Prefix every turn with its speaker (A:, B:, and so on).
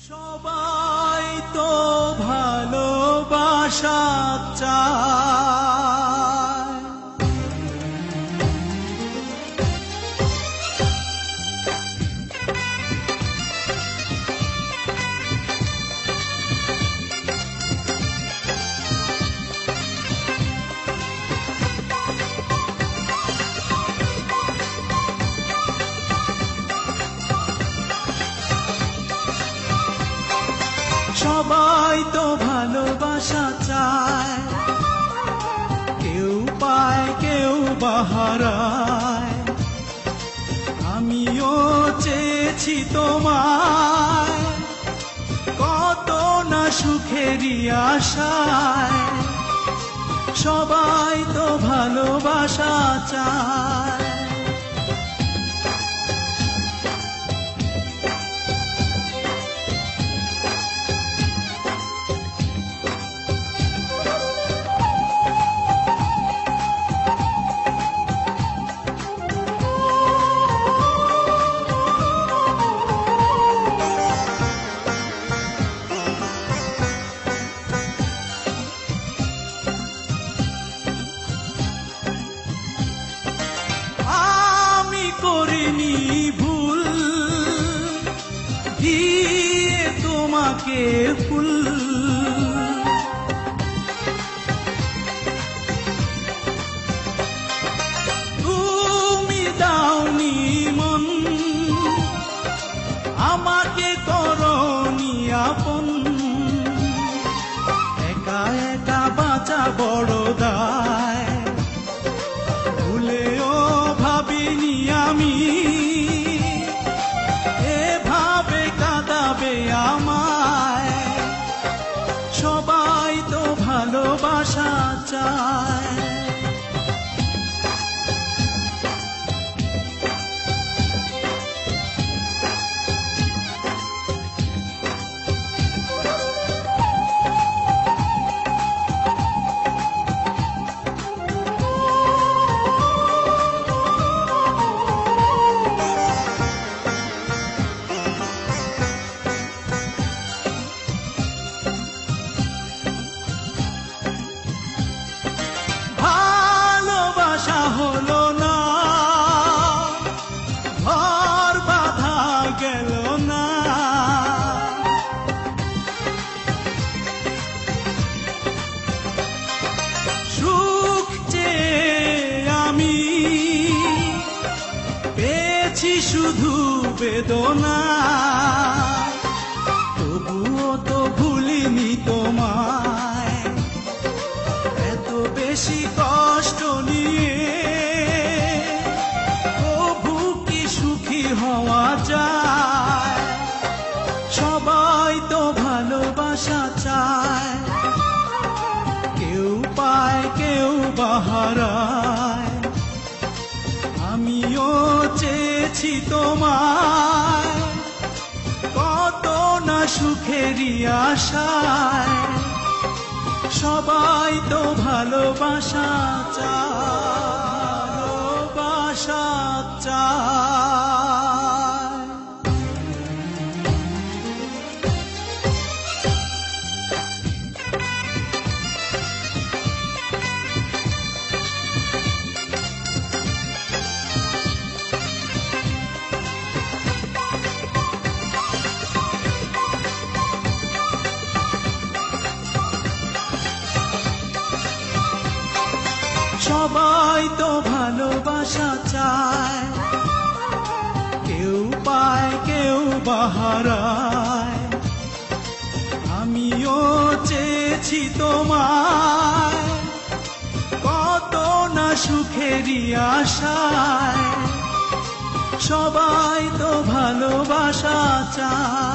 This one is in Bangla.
A: সবাই তো ভালোবাসা চায়, সবাই তো ভালোবাসা চায়, কেউ পায় কেউ বাহারায়। আমিও চেয়েছি তোমায়, কত না সুখেরই আশায়। সবাই তো ভালোবাসা চায়, করিনি ভুল দিয়ে তোমাকে ফুল। তুমি দাওনি মন, আমাকে করনি আপন। একা একা বাঁচা বড় দায়, ভুলেও ভাবিনি আমি এভাবে কাঁদাবে আমায়। সবাই তো ভালোবাসা চায়, হলো না ঘর বাঁধা গেল না। সুখ চেয়ে আমি পেয়েছি শুধু বেদনা, তবুও তো ভুলিনি তোমায়। এত বেশি কষ্ট নিয়ে হওয়া যায়। সবাই তো ভালোবাসা চায়, কেউ পায় কেউ বাহারায়। আমিও চেয়েছি তোমায়, কত না সুখেরই আশায়। সবাই তো ভালোবাসা চায়, ভালোবাসা চায়। সবাই তো ভালোবাসা চায়, কেউ পায় কেউ বাহারায়। আমিও চেয়েছি তোমায়, কত না সুখেরই আশায়। সবাই তো ভালোবাসা চায়।